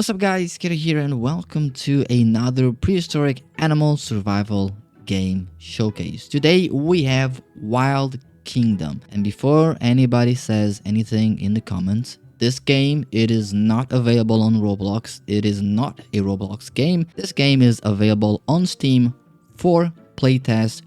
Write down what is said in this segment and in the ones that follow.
What's up guys, Kira here and welcome to another prehistoric animal survival game showcase. Today we have Wild Kingdom, and before anybody says anything in the comments, this game, it is not available on Roblox. It is not a Roblox game. This game is available on Steam for playtest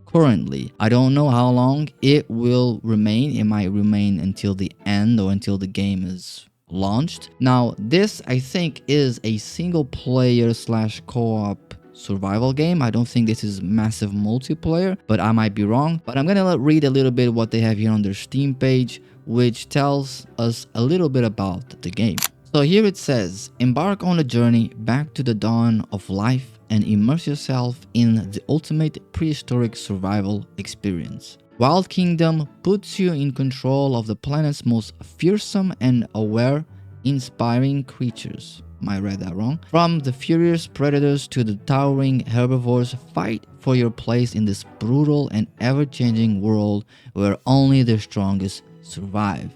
currently. I don't know how long it will remain. It might remain until the end or until the game is launched. Now, this I think is a single player slash co-op survival game. I don't think this is massive multiplayer, but I might be wrong. But I'm gonna read a little bit what they have here on their Steam page, which tells us a little bit about the game. So here it says, embark on a journey back to the dawn of life and immerse yourself in the ultimate prehistoric survival experience. Wild Kingdom puts you in control of the planet's most fearsome and aware, inspiring creatures. Might read that wrong. From the furious predators to the towering herbivores, fight for your place in this brutal and ever-changing world where only the strongest survive.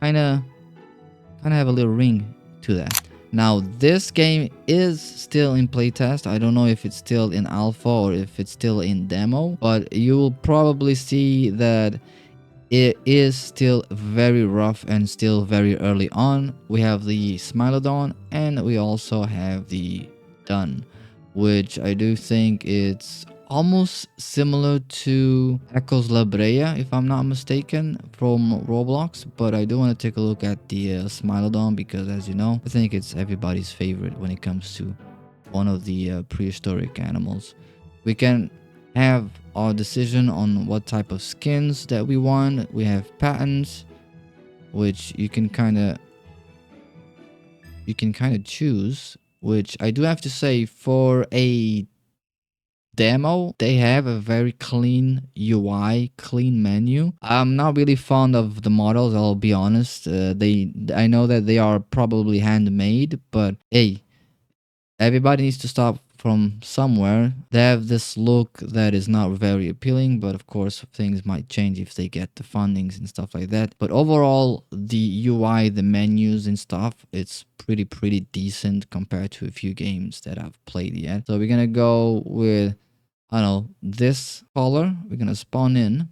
Kinda have a little ring to that. Now, this game is still in playtest. I don't know if it's still in alpha or if it's still in demo, but you will probably see that it is still very rough and still very early on. We have the Smilodon and we also have the Dun, which I do think it's almost similar to Echoes La Brea, if I'm not mistaken, from Roblox. But I do want to take a look at the Smilodon because, as you know, I think it's everybody's favorite when it comes to one of the prehistoric animals. We can have our decision on what type of skins that we want. We have patterns, which you can kind of choose, which I do have to say, for a demo, they have a very clean UI, clean menu. I'm not really fond of the models, I'll be honest. I know that they are probably handmade, but hey, everybody needs to start from somewhere. They have this look that is not very appealing, but of course things might change if they get the fundings and stuff like that. But overall, the UI, the menus and stuff, it's pretty decent compared to a few games that I've played yet. So we're gonna go with, I don't know, this color. We're gonna spawn in.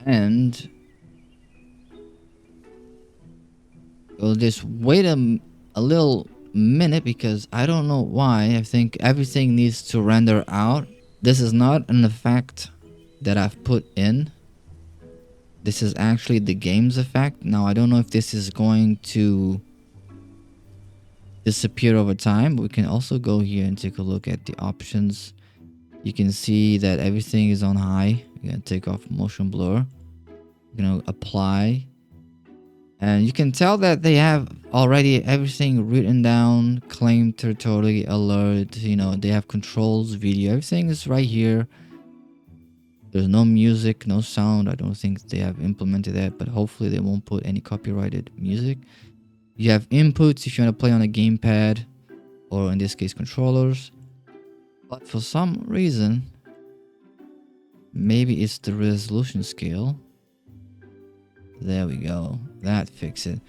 And we'll just wait a little minute because I don't know why. I think everything needs to render out. This is not an effect that I've put in. This is actually the game's effect. Now, I don't know if this is going to disappear over time, but we can also go here and take a look at the options. You can see that everything is on high. We're gonna take off motion blur. We're gonna apply. And you can tell that they have already everything written down, claim territory, alert, you know, they have controls, video, everything is right here. There's no music, no sound. I don't think they have implemented that, but hopefully they won't put any copyrighted music. You have inputs if you want to play on a gamepad, or in this case controllers. But for some reason, maybe it's the resolution scale. There we go. That fixes it.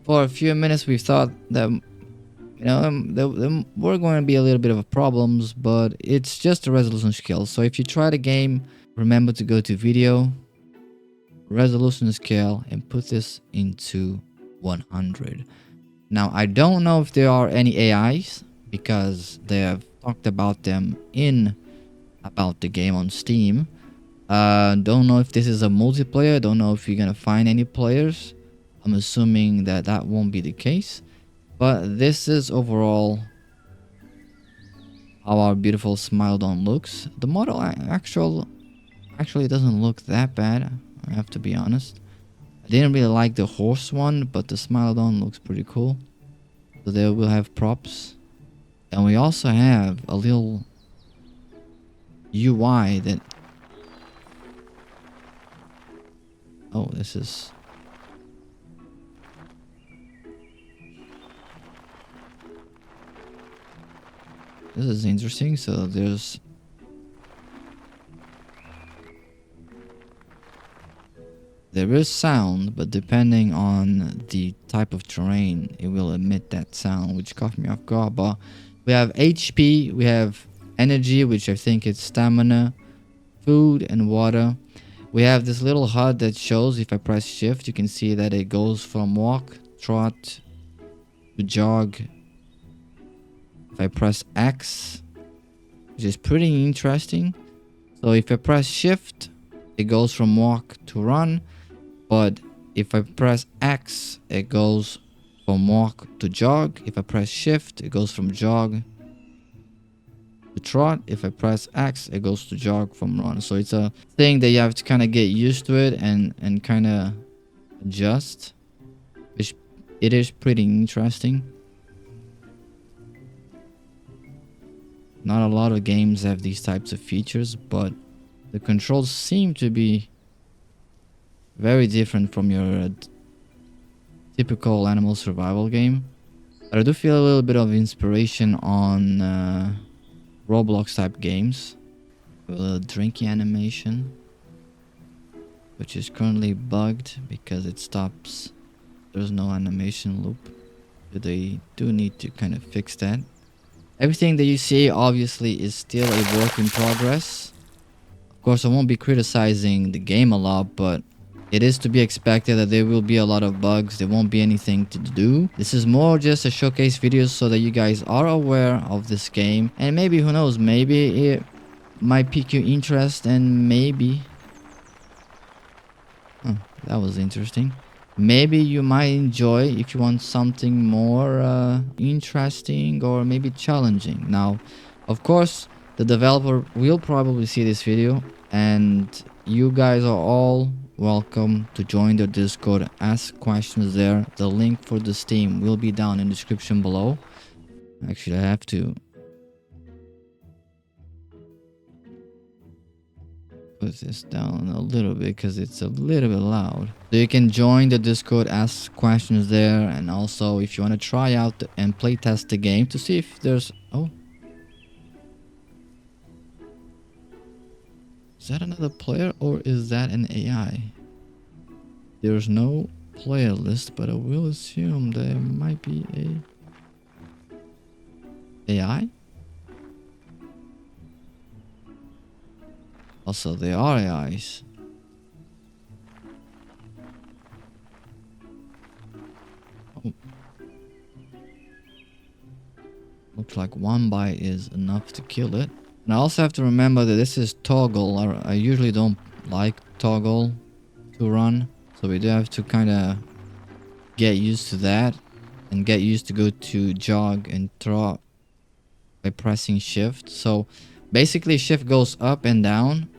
For a few minutes we thought that, you know, there were going to be a little bit of problems, but it's just a resolution scale. So if you try the game, remember to go to video, resolution scale, and put this into 100. Now, I don't know if there are any AIs because they have talked about them about the game on Steam. Don't know if this is a multiplayer. Don't know if you're gonna find any players. I'm assuming that that won't be the case. But this is overall how our beautiful Smilodon looks. The model actually doesn't look that bad, I have to be honest. I didn't really like the horse one, but the Smilodon looks pretty cool. So there we'll have props. And we also have a little UI that... Oh, this is... This is interesting. So there's There is sound, but depending on the type of terrain, it will emit that sound, which caught me off guard. But we have HP, we have energy, which I think is stamina, food, and water. We have this little HUD that shows if I press shift, you can see that it goes from walk, trot, to jog. If I press X, which is pretty interesting. So if I press shift, it goes from walk to run. But if I press X, it goes from walk to jog. If I press shift, it goes from jog to trot. If I press X, it goes to jog from run. So it's a thing that you have to kind of get used to it and kind of adjust, which it is pretty interesting. Not a lot of games have these types of features, but the controls seem to be very different from your typical animal survival game. But I do feel a little bit of inspiration on Roblox type games. A little drinking animation, which is currently bugged because it stops. There's no animation loop. They do need to kind of fix that. Everything that you see obviously is still a work in progress. Of course, I won't be criticizing the game a lot, but it is to be expected that there will be a lot of bugs. There won't be anything to do. This is more just a showcase video so that you guys are aware of this game. And maybe, who knows, maybe it might pique your interest and maybe... Huh, that was interesting. Maybe you might enjoy if you want something more interesting or maybe challenging. Now, of course, the developer will probably see this video, and you guys are all welcome to join their Discord, ask questions there. The link for the Steam will be down in the description below. Actually, I have to put this down a little bit because it's a little bit loud. So you can join the Discord, ask questions there, and also if you want to try out and play test the game to see if there's... Oh, is that another player or is that an AI? There's no player list, but I will assume there might be a AI. Also, they are AIs. Oh. Looks like one bite is enough to kill it. And I also have to remember that this is toggle. I usually don't like toggle to run. So we do have to kind of get used to that. And get used to go to jog and trot by pressing shift. So basically shift goes up and down.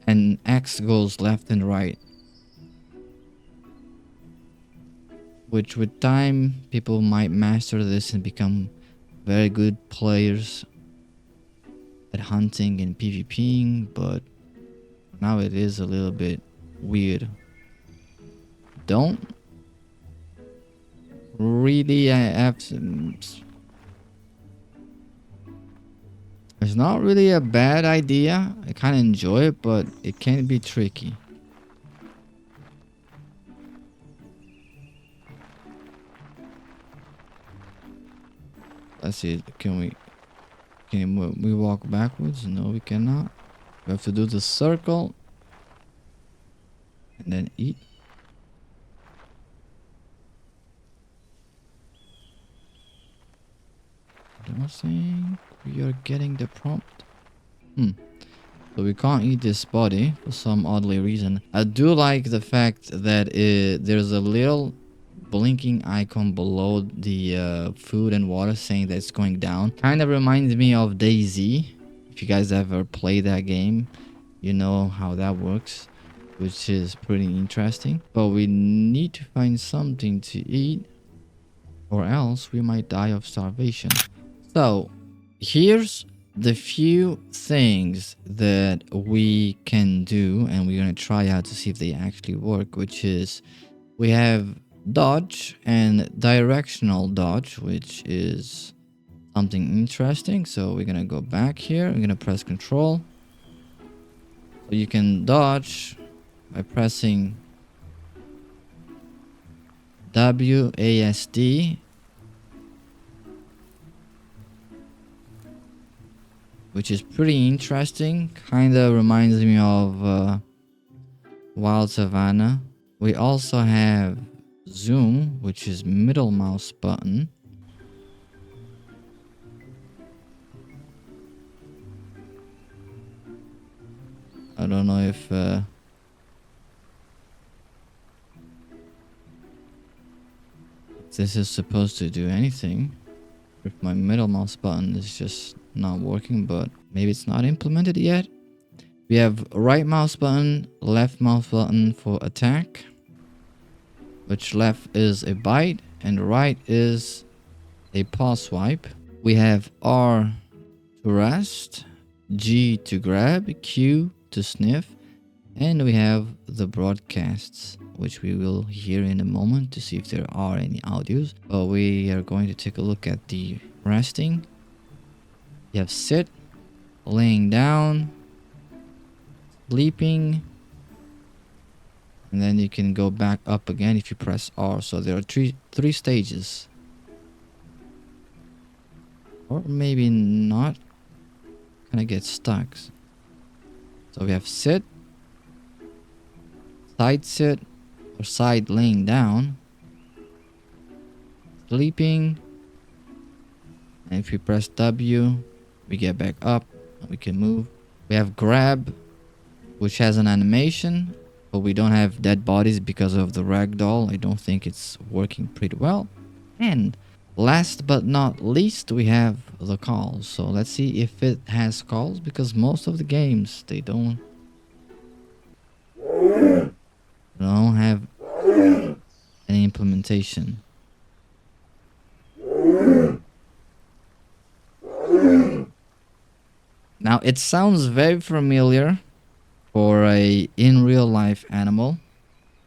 And X goes left and right. Which with time, people might master this and become very good players at hunting and PvPing, but now it is a little bit weird. Don't really have to... It's not really a bad idea. I kind of enjoy it, but it can be tricky. Let's see. Can we walk backwards? No, we cannot. We have to do the circle and then eat. I don't think we are getting the prompt. So we can't eat this body for some oddly reason. I do like the fact that there's a little blinking icon below the food and water saying that it's going down. Kind of reminds me of DayZ. If you guys ever played that game, you know how that works, which is pretty interesting. But we need to find something to eat or else we might die of starvation. So here's the few things that we can do, and we're going to try out to see if they actually work, which is we have dodge and directional dodge, which is something interesting. So we're going to go back here. We're going to press control. So you can dodge by pressing WASD, which is pretty interesting. Kind of reminds me of Wild Savannah. We also have zoom, which is middle mouse button. I don't know if this is supposed to do anything. If my middle mouse button is just not working, but maybe it's not implemented yet. We have right mouse button, left mouse button for attack, which left is a bite and right is a paw swipe. We have R to rest, G to grab, Q to sniff, and we have the broadcasts, which we will hear in a moment to see if there are any audios. But we are going to take a look at the resting. You have sit, laying down, sleeping, and then you can go back up again if you press R. So there are three stages, or maybe not. Kind of get stuck. So we have sit, side sit, or side laying down, sleeping, and if we press W, we get back up and we can move. We have grab, which has an animation, but we don't have dead bodies because of the ragdoll. I don't think it's working pretty well. And last but not least, we have the calls. So let's see if it has calls, because most of the games, they don't have any implementation. Now it sounds very familiar for a in real life animal.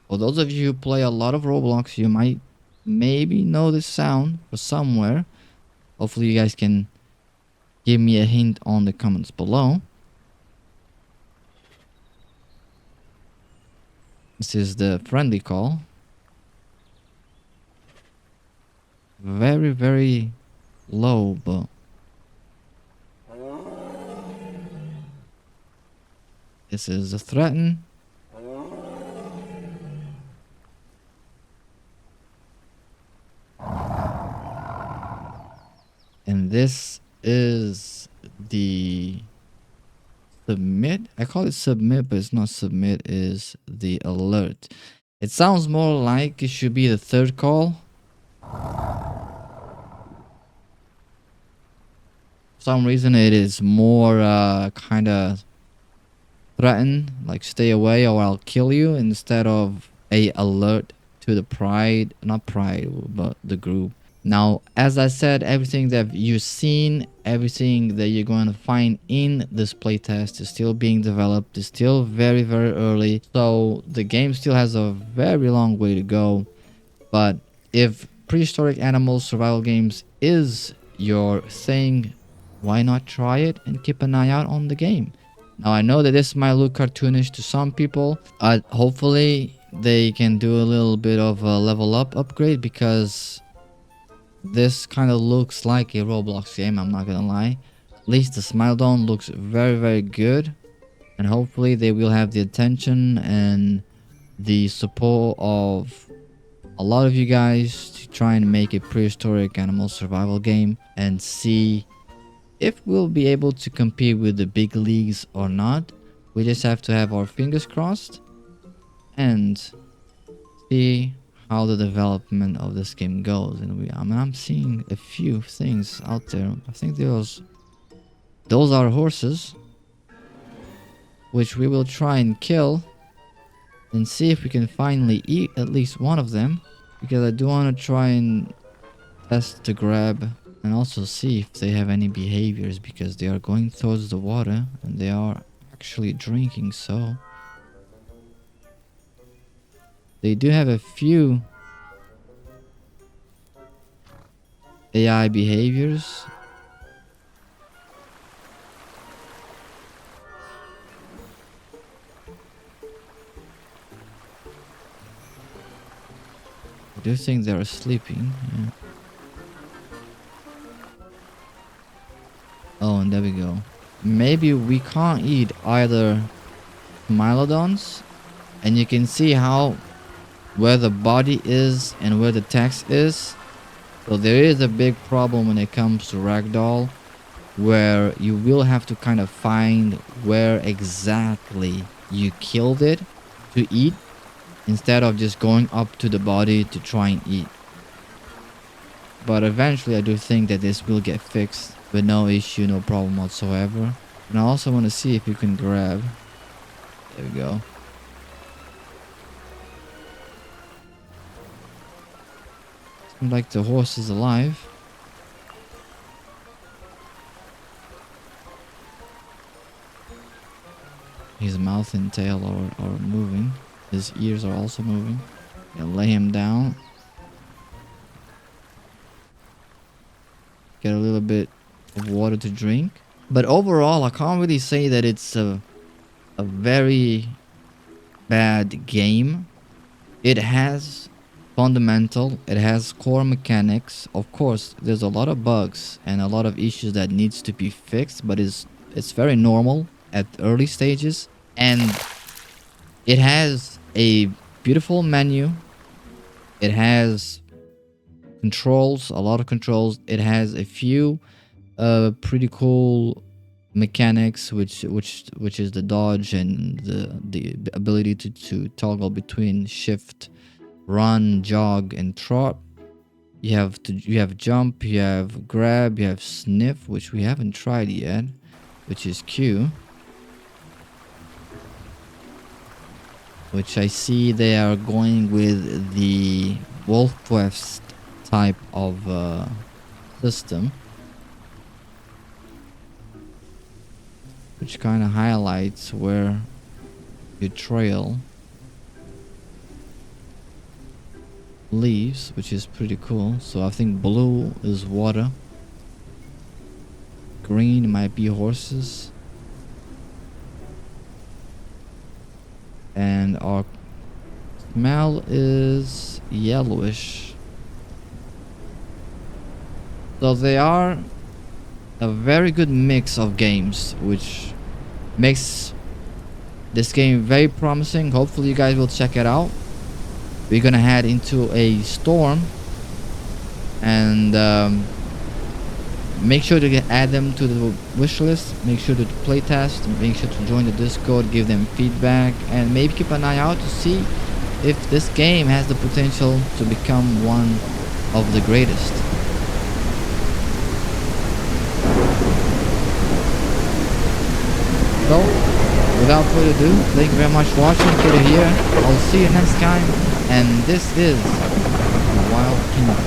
For those of you who play a lot of Roblox, you might maybe know this sound from somewhere. Hopefully you guys can give me a hint on the comments below. This is the friendly call. Very, very low, but this is the threaten. And this is the submit. I call it submit, but it's not submit, is the alert. It sounds more like it should be the third call. For some reason it is more kind of threaten, like stay away or I'll kill you, instead of a alert to the pride, not pride, but the group. Now, as I said, everything that you've seen, everything that you're going to find in this playtest is still being developed. It's still very, very early. So the game still has a very long way to go. But if prehistoric animal survival games is your thing, why not try it and keep an eye out on the game? Now, I know that this might look cartoonish to some people. Hopefully, they can do a little bit of a level up upgrade, because this kind of looks like a Roblox game, I'm not gonna lie. At least the smile down looks very, very good. And hopefully they will have the attention and the support of a lot of you guys to try and make a prehistoric animal survival game and see if we'll be able to compete with the big leagues or not. We just have to have our fingers crossed and see how the development of this game goes. And I'm seeing a few things out there. I think those are horses, which we will try and kill and see if we can finally eat at least one of them, because I do want to try and test the grab and also see if they have any behaviors, because they are going towards the water and they are actually drinking. So they do have a few AI behaviors. do think they're sleeping. Yeah. Oh, and there we go. Maybe we can't eat either Smilodons, and you can see how where the body is and where the text is. So there is a big problem when it comes to ragdoll, where you will have to kind of find where exactly you killed it to eat, instead of just going up to the body to try and eat. But eventually I do think that this will get fixed with no issue, no problem whatsoever. And I also want to see if you can grab. There we go. Seems like the horse is alive. His mouth and tail are moving. His ears are also moving. Gonna lay him down. Get a little bit of water to drink. But overall, I can't really say that it's a very bad game. It has fundamental, it has core mechanics. Of course, there's a lot of bugs and a lot of issues that needs to be fixed, but it's very normal at early stages. And it has a beautiful menu. It has controls, a lot of controls. It has a few pretty cool mechanics, which is the dodge and the ability to toggle between shift, run, jog, and trot. You have jump, you have grab, you have sniff, which we haven't tried yet, which is Q. Which I see they are going with the Wolf Quest type of system, which kind of highlights where your trail leaves, which is pretty cool. So I think blue is water, green might be horses, and our smell is yellowish. So they are a very good mix of games, which makes this game very promising. Hopefully you guys will check it out. We're gonna head into a storm, and make sure to add them to the wish list. Make sure to play test, make sure to join the Discord, give them feedback, and maybe keep an eye out to see if this game has the potential to become one of the greatest. So, without further ado, thank you very much for watching. Get it here. I'll see you next time. And this is the Wild Kingdom.